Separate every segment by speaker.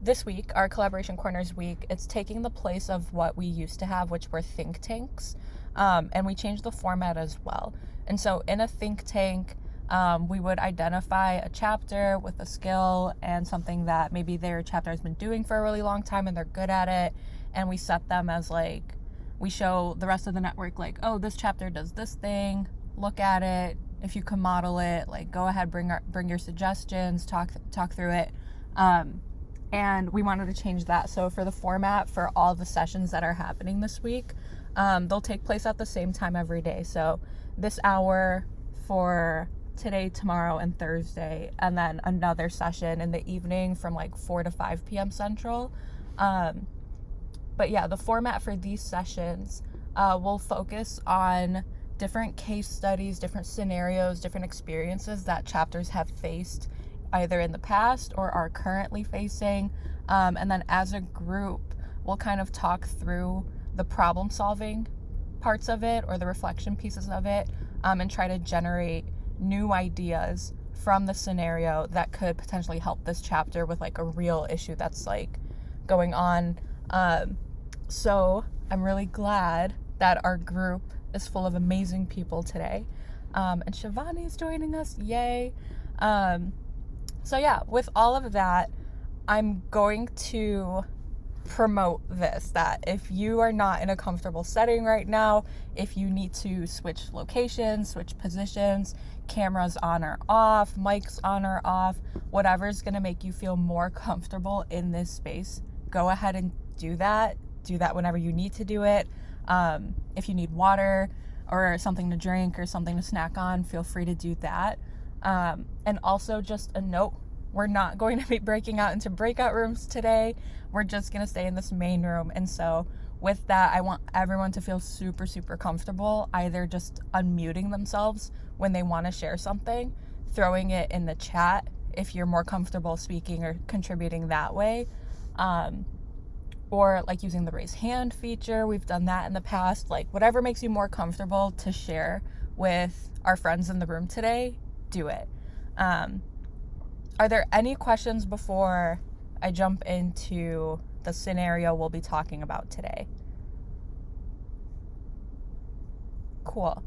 Speaker 1: this week, our Collaboration Corners week, it's taking the place of what we used to have, which were think tanks. And we changed the format as well. And so in a think tank, we would identify a chapter with a skill and something that maybe their chapter has been doing for a really long time and they're good at it. And we set them as like, we show the rest of the network like, oh, this chapter does this thing, look at it. If you can model it, like go ahead, bring your suggestions, talk through it. And we wanted to change that. So for the format for all the sessions that are happening this week, they'll take place at the same time every day. So this hour for today, tomorrow, and Thursday, and then another session in the evening from like 4 to 5 p.m. Central. But yeah, the format for these sessions will focus on different case studies, different scenarios, different experiences that chapters have faced either in the past or are currently facing. And then as a group, we'll kind of talk through the problem solving parts of it or the reflection pieces of it, and try to generate new ideas from the scenario that could potentially help this chapter with like a real issue that's like going on. So I'm really glad that our group is full of amazing people today. And Shivani's joining us, yay. So yeah, with all of that, I'm going to promote this, that if you are not in a comfortable setting right now, if you need to switch locations, switch positions, cameras on or off, mics on or off, whatever's going to make you feel more comfortable in this space, go ahead and do that whenever you need to do it. If you need water or something to drink or something to snack on, feel free to do that. And also just a note, we're not going to be breaking out into breakout rooms today. We're just going to stay in this main room. And so with that, I want everyone to feel super, super comfortable, either just unmuting themselves when they want to share something, throwing it in the chat if you're more comfortable speaking or contributing that way, or like using the raise hand feature. We've done that in the past. Like whatever makes you more comfortable to share with our friends in the room today, do it. Are there any questions before I jump into the scenario we'll be talking about today? Cool.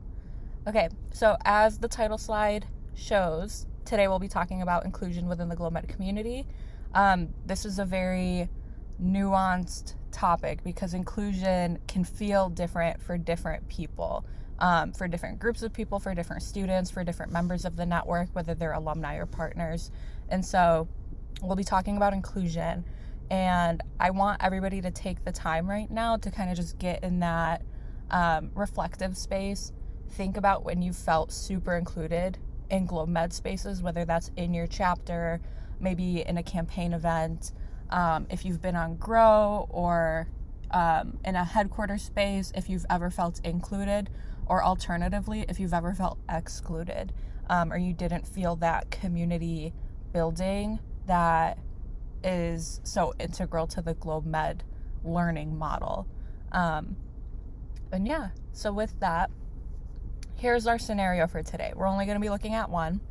Speaker 1: Okay, so as the title slide shows, today we'll be talking about inclusion within the GlobeMed community. This is a very nuanced topic because inclusion can feel different for different people, for different groups of people, for different students, for different members of the network, whether they're alumni or partners. And so we'll be talking about inclusion, and I want everybody to take the time right now to kind of just get in that reflective space. Think about when you felt super included in GlobeMed spaces, whether that's in your chapter, maybe in a campaign event, if you've been on Grow or in a headquarters space, if you've ever felt included, or alternatively, if you've ever felt excluded, or you didn't feel that community building that is so integral to the GlobeMed learning model. And yeah, so with that, here's our scenario for today. We're only going to be looking at one.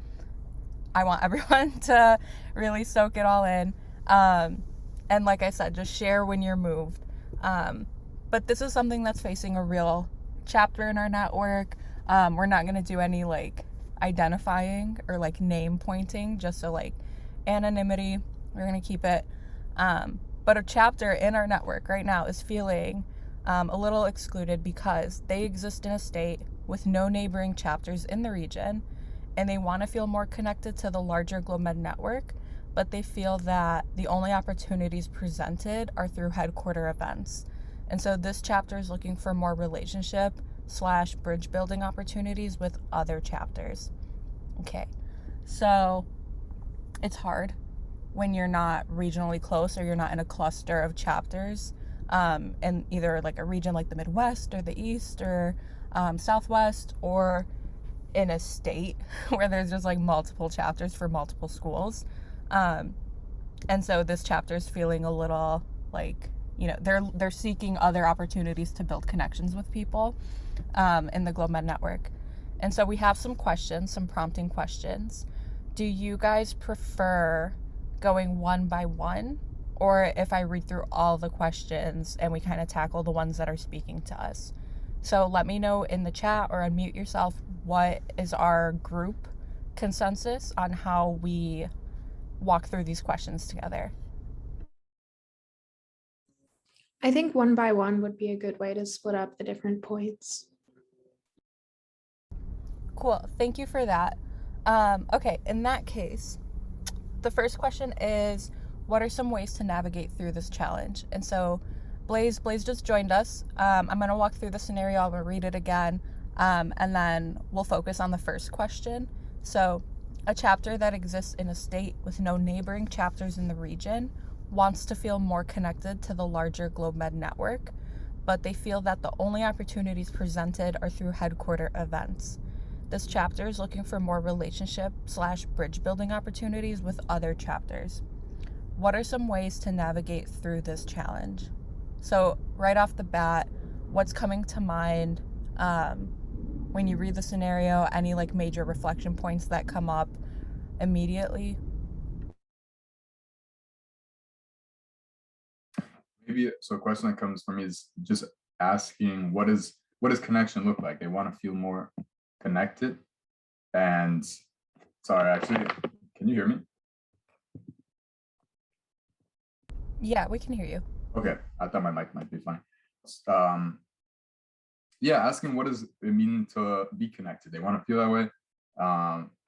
Speaker 1: I want everyone to really soak it all in. And like I said, just share when you're moved. But this is something that's facing a real chapter in our network. We're not going to do any like identifying or like name pointing, just so like anonymity, we're going to keep it. But a chapter in our network right now is feeling a little excluded because they exist in a state with no neighboring chapters in the region, and they want to feel more connected to the larger GlobeMed network, but they feel that the only opportunities presented are through headquarter events. And so this chapter is looking for more relationship/bridge building opportunities with other chapters. Okay, so it's hard when you're not regionally close or you're not in a cluster of chapters in either like a region like the Midwest or the East or Southwest, or in a state where there's just like multiple chapters for multiple schools. And so this chapter is feeling a little like, you know, they're seeking other opportunities to build connections with people in the GlobeMed network. And so we have some questions, some prompting questions. Do you guys prefer going one by one or if I read through all the questions and we kind of tackle the ones that are speaking to us. So let me know in the chat or unmute yourself what is our group consensus on how we walk through these questions together.
Speaker 2: I think one by one would be a good way to split up the different points.
Speaker 1: Cool. Thank you for that. Okay, in that case, the first question is, what are some ways to navigate through this challenge? And so Blaze just joined us. I'm going to walk through the scenario. I'm going to read it again, and then we'll focus on the first question. So a chapter that exists in a state with no neighboring chapters in the region wants to feel more connected to the larger GlobeMed network, but they feel that the only opportunities presented are through headquarter events. This chapter is looking for more relationship/bridge building opportunities with other chapters. What are some ways to navigate through this challenge? So right off the bat, what's coming to mind when you read the scenario? Any like major reflection points that come up immediately?
Speaker 3: Maybe so a question that comes from me is just asking what does connection look like? They want to feel more connected. And sorry, actually, can you hear me?
Speaker 1: Yeah, we can hear you.
Speaker 3: Okay, I thought my mic might be fine. Yeah, asking what does it mean to be connected? They want to feel that way.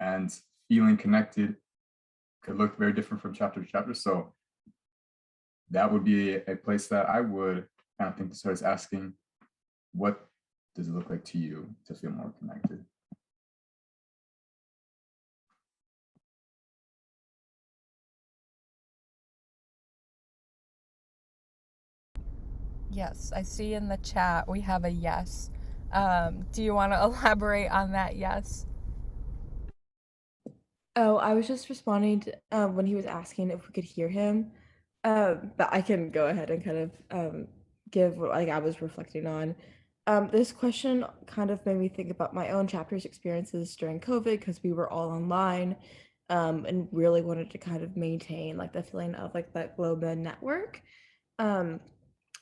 Speaker 3: And feeling connected could look very different from chapter to chapter. So that would be a place that I would kind of think to start asking, what does it look like to you to feel more connected?
Speaker 1: Yes, I see in the chat we have a yes. Do you want to elaborate on that yes?
Speaker 4: Oh, I was just responding to when he was asking if we could hear him. But I can go ahead and kind of give what like I was reflecting on. This question kind of made me think about my own chapter's experiences during COVID because we were all online, and really wanted to kind of maintain like the feeling of like that global network. Um,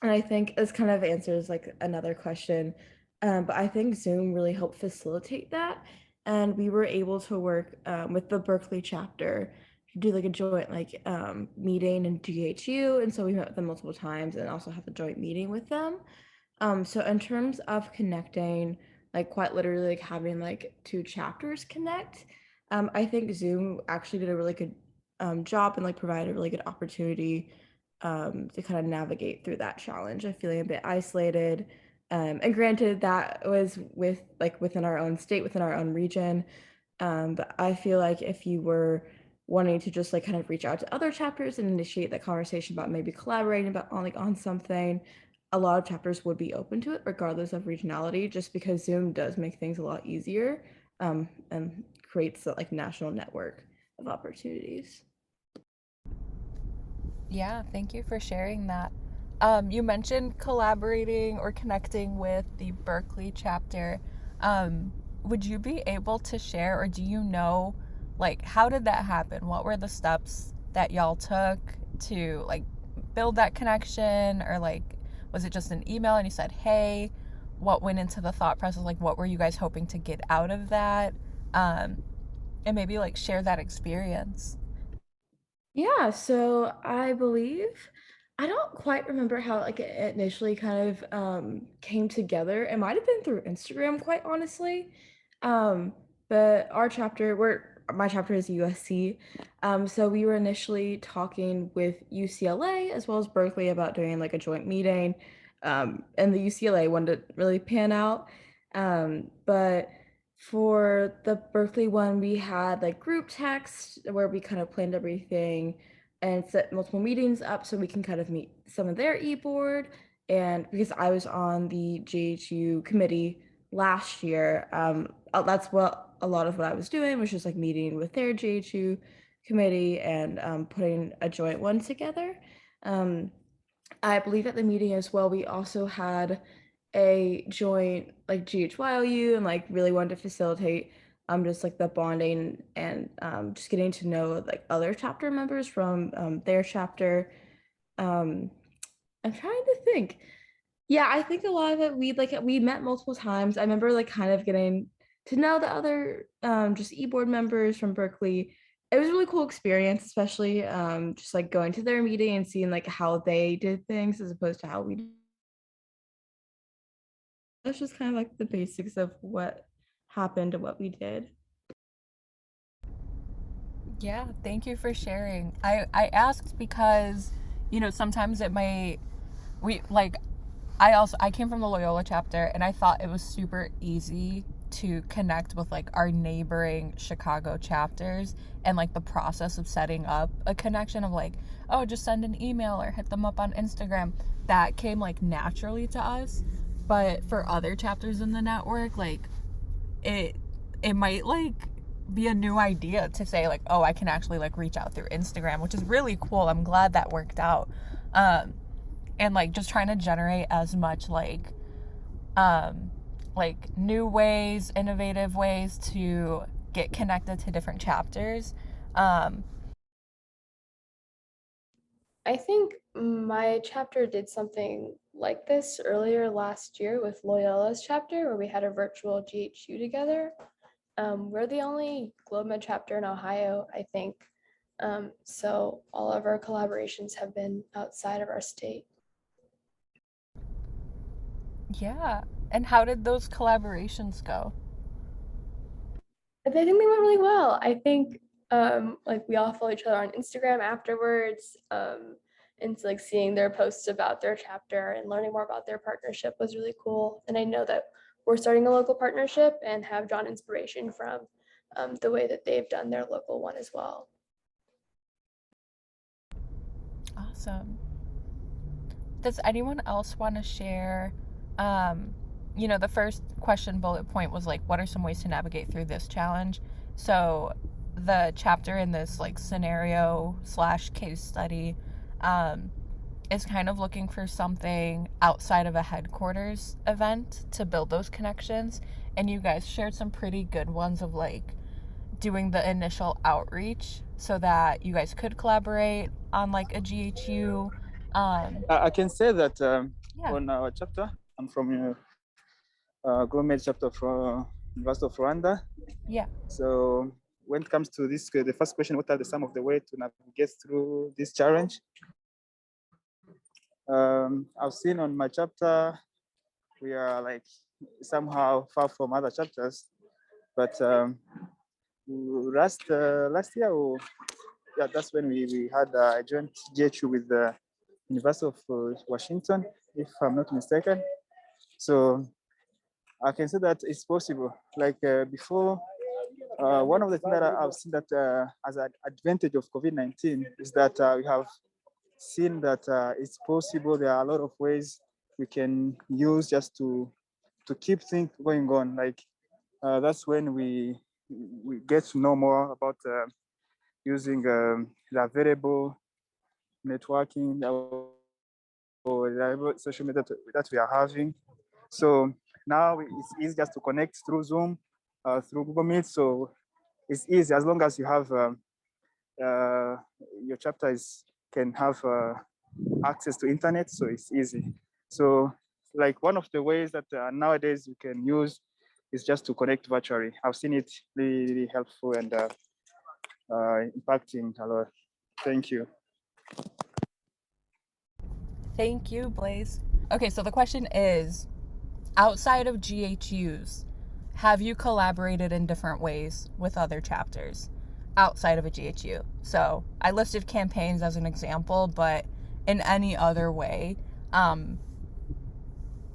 Speaker 4: and I think this kind of answers like another question. But I think Zoom really helped facilitate that. And we were able to work with the Berkeley chapter to do like a joint like meeting in GHU. And so we met with them multiple times and also have a joint meeting with them. So in terms of connecting, like quite literally like having like two chapters connect, I think Zoom actually did a really good job and like provided a really good opportunity to kind of navigate through that challenge of feeling a bit isolated. And granted, that was within our own state, within our own region. But I feel like if you were wanting to just like kind of reach out to other chapters and initiate that conversation about maybe collaborating about on something, a lot of chapters would be open to it, regardless of regionality, just because Zoom does make things a lot easier and creates a like national network of opportunities.
Speaker 1: Yeah, thank you for sharing that. You mentioned collaborating or connecting with the Berkeley chapter. Would you be able to share, or do you know, like, how did that happen? What were the steps that y'all took to, like, build that connection? Or, like, was it just an email and you said, hey, what went into the thought process? Like, what were you guys hoping to get out of that? And maybe, like, share that experience.
Speaker 4: Yeah, so I believe I don't quite remember how like it initially kind of came together. It might have been through Instagram, quite honestly. But our chapter, my chapter is USC. So we were initially talking with UCLA as well as Berkeley about doing like a joint meeting. And the UCLA one didn't really pan out. But for the Berkeley one, we had like group text where we kind of planned everything and set multiple meetings up so we can kind of meet some of their e-board. And because I was on the GHU committee last year, that's what a lot of what I was doing was just like meeting with their GHU committee and putting a joint one together. I believe at the meeting as well, we also had a joint like GHYLU and like really wanted to facilitate just like the bonding and just getting to know like other chapter members from their chapter. I'm trying to think. Yeah, I think a lot of it we met multiple times. I remember like kind of getting to know the other just e-board members from Berkeley. It was a really cool experience, especially just like going to their meeting and seeing like how they did things as opposed to how we did. That's just kind of like the basics of what happened and what we did.
Speaker 1: Yeah, thank you for sharing. I asked because, sometimes it might, we like, I came from the Loyola chapter, and I thought it was super easy to connect with like our neighboring Chicago chapters, and like the process of setting up a connection of like, oh, just send an email or hit them up on Instagram. That came like naturally to us. But for other chapters in the network, like it it might like be a new idea to say like, oh, I can actually like reach out through Instagram, which is really cool. I'm glad that worked out. And like just trying to generate as much like new ways, innovative ways to get connected to different chapters.
Speaker 2: I think my chapter did something like this earlier last year with Loyola's chapter, where we had a virtual GHU together. We're the only GlobeMed chapter in Ohio, I think. So all of our collaborations have been outside of our state.
Speaker 1: Yeah. And how did those collaborations go?
Speaker 2: I think they went really well. I think like we all follow each other on Instagram afterwards. And so, like seeing their posts about their chapter and learning more about their partnership was really cool. And I know that we're starting a local partnership and have drawn inspiration from the way that they've done their local one as well.
Speaker 1: Awesome. Does anyone else want to share? The first question bullet point was like, what are some ways to navigate through this challenge? So the chapter in this like scenario/case study is kind of looking for something outside of a headquarters event to build those connections. And you guys shared some pretty good ones of like doing the initial outreach so that you guys could collaborate on like a GHU.
Speaker 5: I can say that
Speaker 1: Yeah.
Speaker 5: on our chapter, I'm from GlobeMed chapter from University of Rwanda.
Speaker 1: Yeah.
Speaker 5: So when it comes to this, the first question, what are the some of the way to navigate through this challenge? I've seen on my chapter, we are like somehow far from other chapters, but last year, yeah, that's when we had a joint GHU with the University of Washington, if I'm not mistaken. So I can say that it's possible. Like before, one of the things that I've seen that as an advantage of COVID-19 is that we have seen that it's possible. There are a lot of ways we can use just to keep things going on. Like that's when we get to know more about using the available networking or the social media that we are having. So now it's easy just to connect through Zoom, through Google Meet. So it's easy as long as you have your chapter can have access to internet. So it's easy. So like one of the ways that nowadays you can use is just to connect virtually. I've seen it really, really helpful and impacting a lot. Thank you.
Speaker 1: Thank you, Blaze. Okay, so the question is, outside of GHUs, have you collaborated in different ways with other chapters outside of a GHU? So I listed campaigns as an example, but in any other way,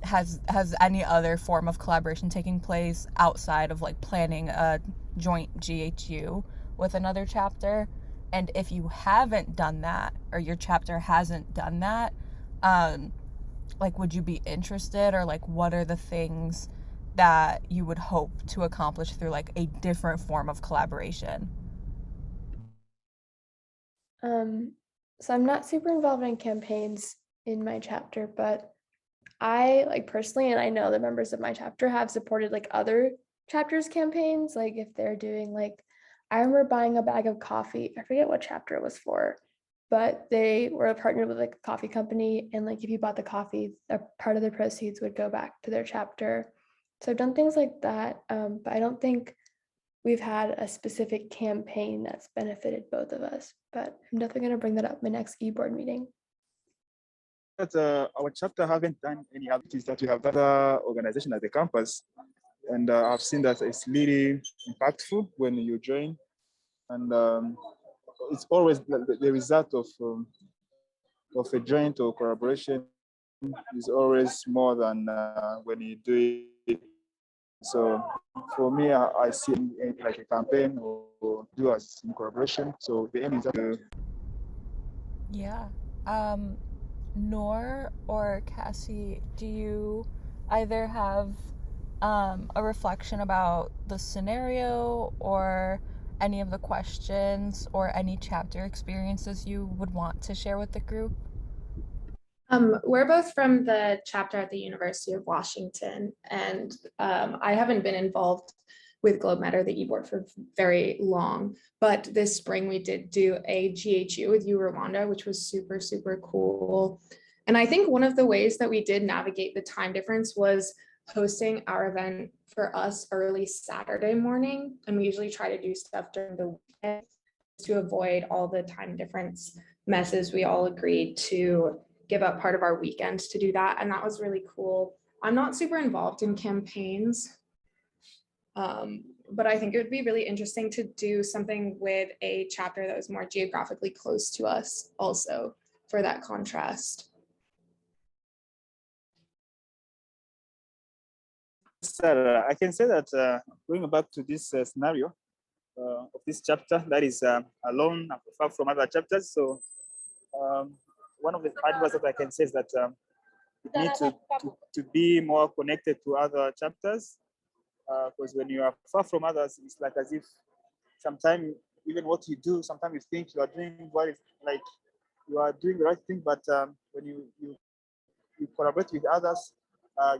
Speaker 1: has any other form of collaboration taking place outside of like planning a joint GHU with another chapter? And if you haven't done that, or your chapter hasn't done that, like would you be interested, or like what are the things that you would hope to accomplish through like a different form of collaboration?
Speaker 2: So I'm not super involved in campaigns in my chapter, but I like personally, and I know the members of my chapter have supported like other chapters campaigns. Like if they're doing like, I remember buying a bag of coffee. I forget what chapter it was for, but they were partnered with like a coffee company, and like if you bought the coffee, a part of the proceeds would go back to their chapter. So I've done things like that, but I don't think we've had a specific campaign that's benefited both of us. But I'm definitely going to bring that up in my next e-board meeting.
Speaker 5: But our chapter haven't done any activities that we have done other organization at the campus, and I've seen that it's really impactful when you join, and it's always the result of a joint or collaboration is always more than when you do it. So for me, I see it like a campaign or do us in collaboration. So the aim is to.
Speaker 1: Yeah. Nor or Cassie, do you either have a reflection about the scenario or any of the questions or any chapter experiences you would want to share with the group?
Speaker 6: We're both from the chapter at the University of Washington, and I haven't been involved with GlobeMed or the e-board for very long, but this spring we did do a GHU with U Rwanda, which was super, super cool. And I think one of the ways that we did navigate the time difference was hosting our event for us early Saturday morning, and we usually try to do stuff during the weekend to avoid all the time difference messes. We all agreed to give up part of our weekends to do that, and that was really cool. I'm not super involved in campaigns, but I think it would be really interesting to do something with a chapter that was more geographically close to us also for that contrast.
Speaker 5: Sarah, I can say that going back to this scenario of this chapter that is alone, far from other chapters. So one of the advice that I can say is that you need to be more connected to other chapters, because when you are far from others, it's like as if sometimes even what you do, sometimes you think you are doing what is like you are doing the right thing, but when you collaborate with others,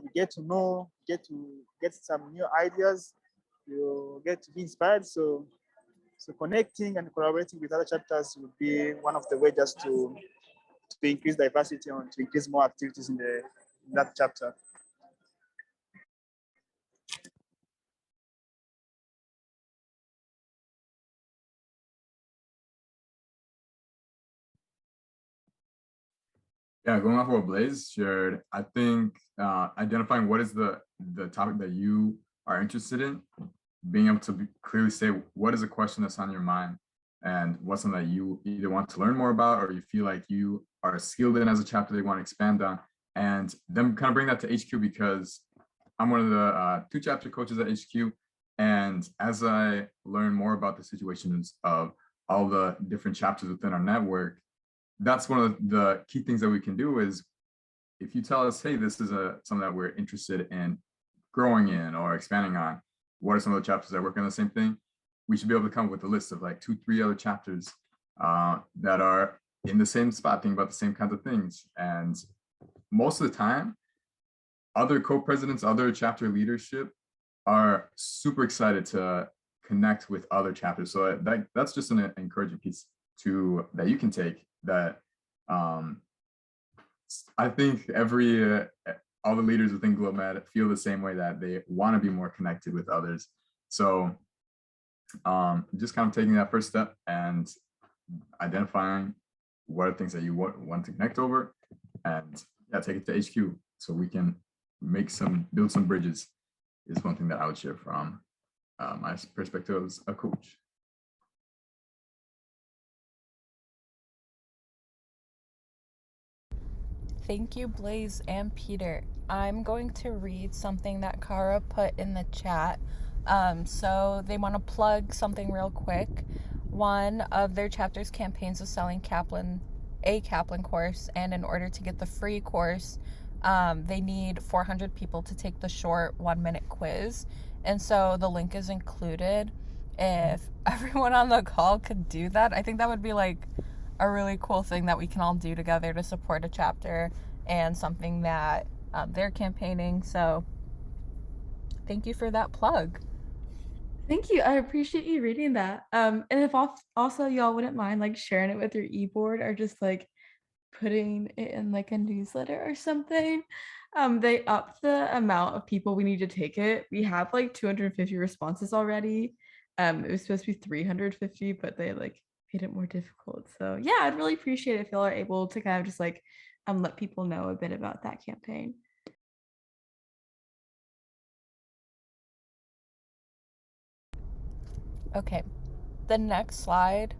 Speaker 5: you get to know, get some new ideas, you get to be inspired. So connecting and collaborating with other chapters would be one of the ways just to increase diversity and to increase more activities in that chapter.
Speaker 3: Yeah, going off what Blaze shared, I think identifying what is the topic that you are interested in, being able to clearly say what is a question that's on your mind and what's something that you either want to learn more about or you feel like you are skilled in as a chapter they want to expand on, and then kind of bring that to HQ, because I'm one of the 2 chapter coaches at HQ. And as I learn more about the situations of all the different chapters within our network, that's one of the key things that we can do is if you tell us, hey, this is something that we're interested in growing in or expanding on, what are some of the chapters that work on the same thing? We should be able to come up with a list of like 2-3 other chapters that are in the same spot, thinking about the same kinds of things. And most of the time, other co-presidents, other chapter leadership are super excited to connect with other chapters. So that's just an encouraging piece that you can take, that I think all the leaders within GlobeMed feel the same way, that they want to be more connected with others. So just kind of taking that first step and identifying what are things that you want to connect over, and yeah, take it to HQ so we can build some bridges, is one thing that I would share from my perspective as a coach.
Speaker 1: Thank you, Blaze and Peter. I'm going to read something that Kara put in the chat. So they want to plug something real quick. One of their chapter's campaigns is selling a Kaplan course, and in order to get the free course, they need 400 people to take the short 1-minute quiz. And so the link is included. If everyone on the call could do that, I think that would be like a really cool thing that we can all do together to support a chapter and something that they're campaigning. So thank you for that plug.
Speaker 4: Thank you. I appreciate you reading that. And if also y'all wouldn't mind like sharing it with your e-board or just like putting it in like a newsletter or something. They upped the amount of people we need to take it. We have like 250 responses already. It was supposed to be 350, but they like made it more difficult. So yeah, I'd really appreciate it if y'all are able to kind of just like let people know a bit about that campaign.
Speaker 1: Okay, the next slide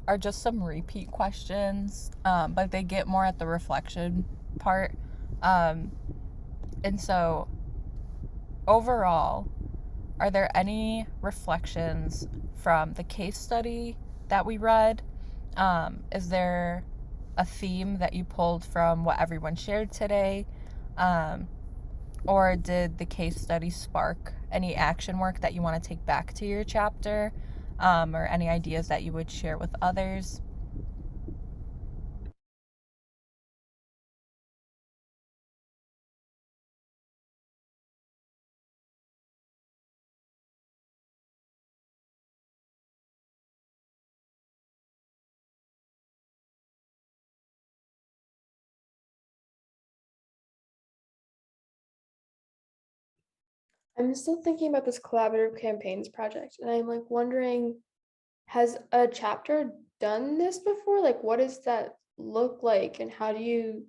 Speaker 1: are just some repeat questions, but they get more at the reflection part. And so, overall, are there any reflections from the case study that we read? Is there a theme that you pulled from what everyone shared today? Or did the case study spark any action work that you want to take back to your chapter? Or any ideas that you would share with others?
Speaker 2: I'm still thinking about this collaborative campaigns project, and I'm like wondering, has a chapter done this before? Like, what does that look like, and how do you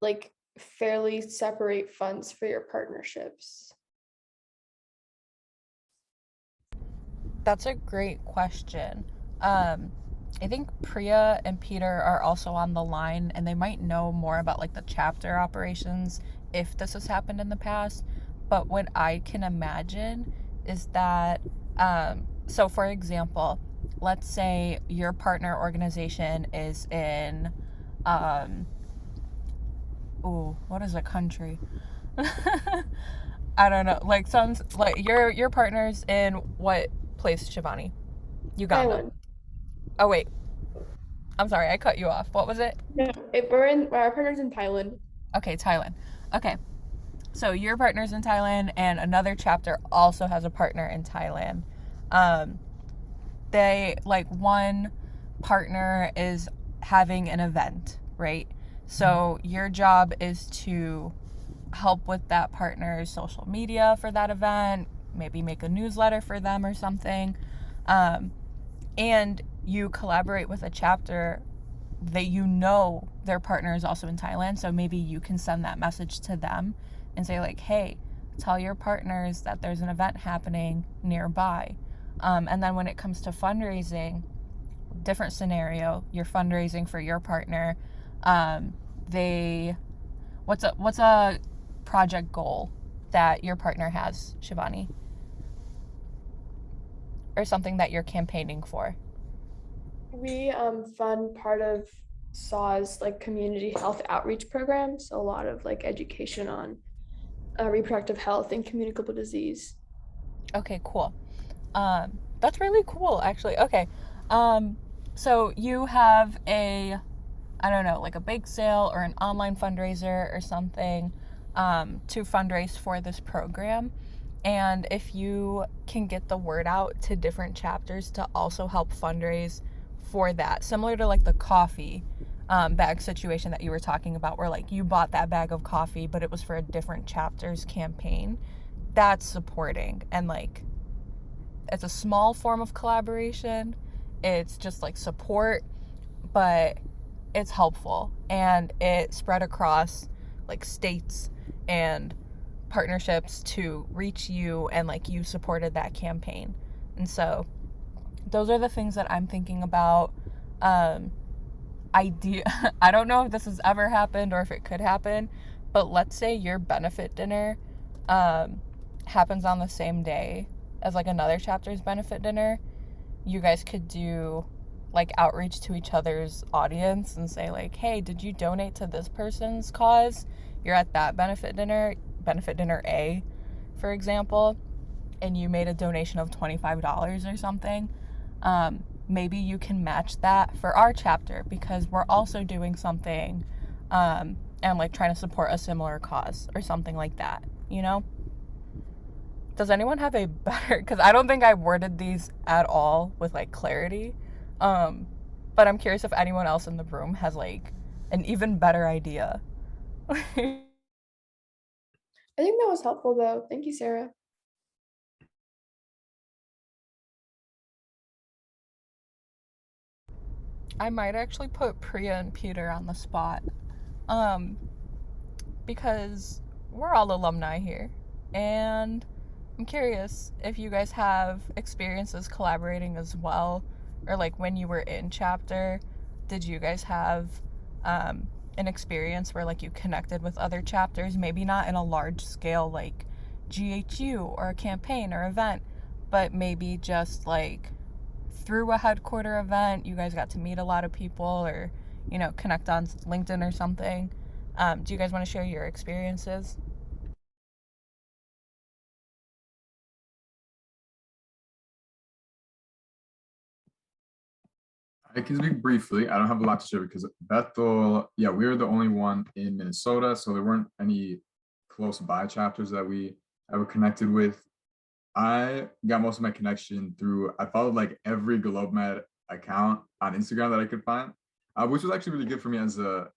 Speaker 2: like fairly separate funds for your partnerships?
Speaker 1: That's a great question. I think Priya and Peter are also on the line, and they might know more about like the chapter operations if this has happened in the past. But what I can imagine is that, so for example, let's say your partner organization is in, what is a country? I don't know. Like some, like your partner's in what place, Shivani? Uganda.
Speaker 2: Thailand.
Speaker 1: Oh wait, I'm sorry, I cut you off. What was it?
Speaker 2: No, our partner's in Thailand.
Speaker 1: Okay, Thailand. Okay, so your partner's in Thailand, and another chapter also has a partner in Thailand. They like one partner is having an event, right? So your job is to help with that partner's social media for that event, maybe make a newsletter for them or something. And you collaborate with a chapter that you know their partner is also in Thailand, so maybe you can send that message to them and say like, hey, tell your partners that there's an event happening nearby. And then when it comes to fundraising, different scenario, you're fundraising for your partner. What's a project goal that your partner has, Shivani? Or something that you're campaigning for?
Speaker 2: We fund part of SAW's like community health outreach program, so a lot of like education on reproductive health and communicable disease.
Speaker 1: Okay, cool. That's really cool, actually. Okay. So you have I don't know, like a bake sale or an online fundraiser or something to fundraise for this program. And if you can get the word out to different chapters to also help fundraise for that, similar to like the coffee bag situation that you were talking about, where like you bought that bag of coffee, but it was for a different chapter's campaign, that's supporting. And like, it's a small form of collaboration. It's just like support, but it's helpful, and it spread across like states and partnerships to reach you, and like you supported that campaign. And so those are the things that I'm thinking about. Idea I don't know if this has ever happened or if it could happen, but let's say your benefit dinner happens on the same day as like another chapter's benefit dinner. You guys could do like outreach to each other's audience and say like, hey, did you donate to this person's cause? You're at that benefit dinner A, for example, and you made a donation of $25 or something. Maybe you can match that for our chapter, because we're also doing something and like trying to support a similar cause or something like that, you know? does anyone have a better, because I don't think I worded these at all with like clarity, but I'm curious if anyone else in the room has like an even better idea.
Speaker 2: I think that was helpful though. Thank you, Sarah.
Speaker 1: I might actually put Priya and Peter on the spot, because we're all alumni here, and I'm curious if you guys have experiences collaborating as well, or like when you were in chapter, did you guys have an experience where like you connected with other chapters, maybe not in a large scale like GHU or a campaign or event, but maybe just like through a headquarter event, you guys got to meet a lot of people, or connect on LinkedIn or something. Do you guys want to share your experiences?
Speaker 3: I can speak briefly. I don't have a lot to share because Bethel, yeah, we were the only one in Minnesota, so there weren't any close by chapters that we were connected with. I got most of my connection through, I followed like every GlobeMed account on Instagram that I could find, which was actually really good for me as a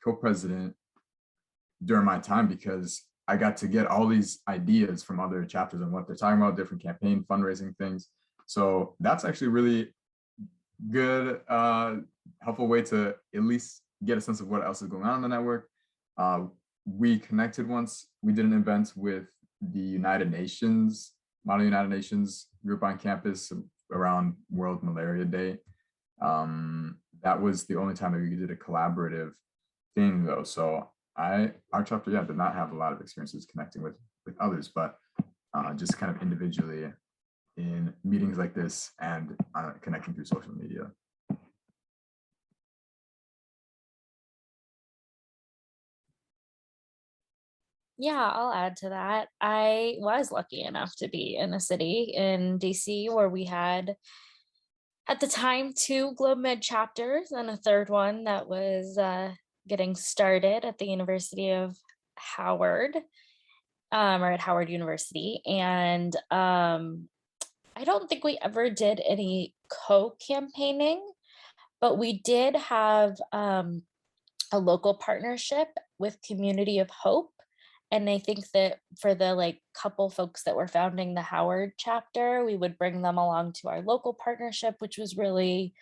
Speaker 3: co-president during my time, because I got to get all these ideas from other chapters and what they're talking about, different campaign fundraising things. So that's actually really good, helpful way to at least get a sense of what else is going on in the network. We connected once. We did an event with the United Nations, Model United Nations group on campus around World Malaria Day. That was the only time that we did a collaborative thing though. So our chapter, yeah, did not have a lot of experiences connecting with others, but just kind of individually in meetings like this and connecting through social media.
Speaker 7: Yeah, I'll add to that. I was lucky enough to be in a city in DC where we had, at the time, 2 GlobeMed chapters and a third one that was getting started at the University of Howard, or at Howard University. And I don't think we ever did any co-campaigning, but we did have a local partnership with Community of Hope. And I think that for the like couple folks that were founding the Howard chapter, we would bring them along to our local partnership, which was really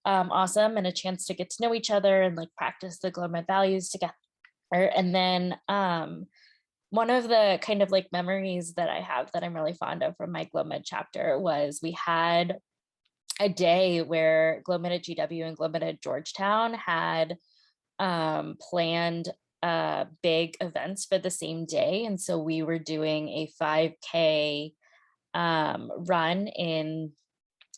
Speaker 7: awesome, and a chance to get to know each other and like practice the GlobeMed values together. And then one of the kind of like memories that I have that I'm really fond of from my GlobeMed chapter was we had a day where GlobeMed at GW and GlobeMed at Georgetown had planned big events for the same day. And so we were doing a 5K run in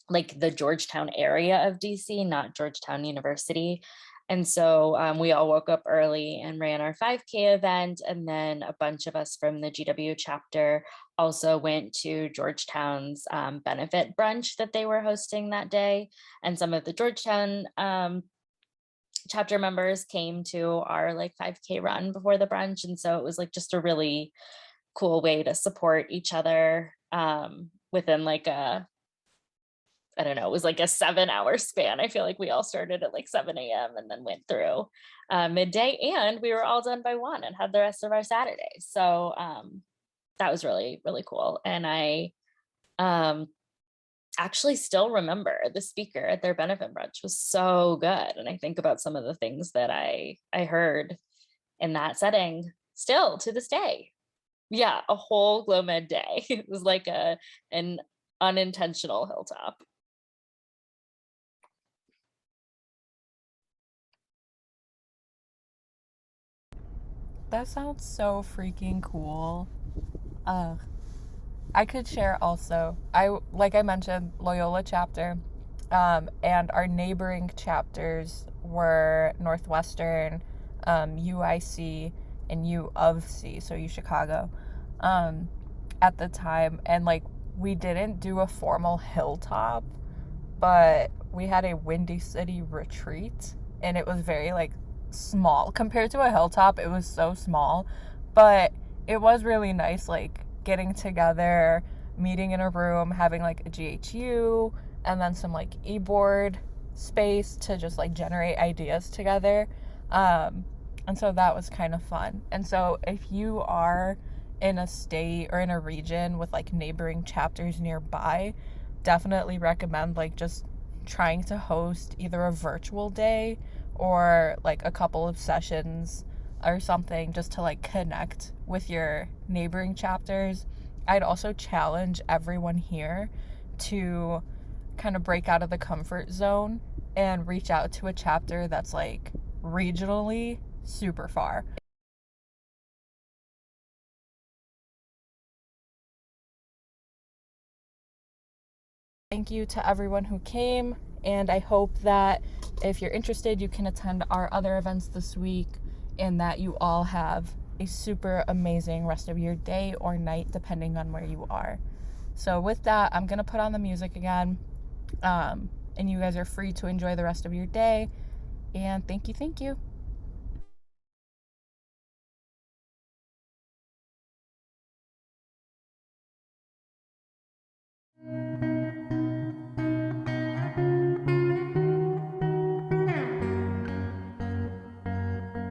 Speaker 7: like the Georgetown area of DC, not Georgetown University. And so we all woke up early and ran our 5K event. And then a bunch of us from the GW chapter also went to Georgetown's benefit brunch that they were hosting that day. And some of the Georgetown chapter members came to our like 5K run before the brunch. And so it was like just a really cool way to support each other within like I don't know, it was like a 7-hour span. I feel like we all started at like 7 a.m. and then went through midday, and we were all done by 1 and had the rest of our Saturdays. So that was really, really cool. And I actually still remember the speaker at their benefit brunch was so good. And I think about some of the things that I heard in that setting still to this day. Yeah, a whole GlobeMed day. It was like an unintentional hilltop.
Speaker 1: That sounds so freaking cool. I could share also. Like I mentioned, Loyola Chapter, and our neighboring chapters were Northwestern, UIC, and U of C, so U Chicago, at the time. And like we didn't do a formal hilltop, but we had a Windy City retreat, and it was very like small compared to a hilltop. It was so small, but it was really nice, like getting together, meeting in a room, having like a GHU, and then some like e-board space to just like generate ideas together. And so that was kind of fun. And so if you are in a state or in a region with like neighboring chapters nearby, definitely recommend like just trying to host either a virtual day or like a couple of sessions or something just to like connect with your neighboring chapters. I'd also challenge everyone here to kind of break out of the comfort zone and reach out to a chapter that's like regionally super far. Thank you to everyone who came, and I hope that if you're interested, you can attend our other events this week and that you all have a super amazing rest of your day or night, depending on where you are. So with that, I'm going to put on the music again, and you guys are free to enjoy the rest of your day, and thank you.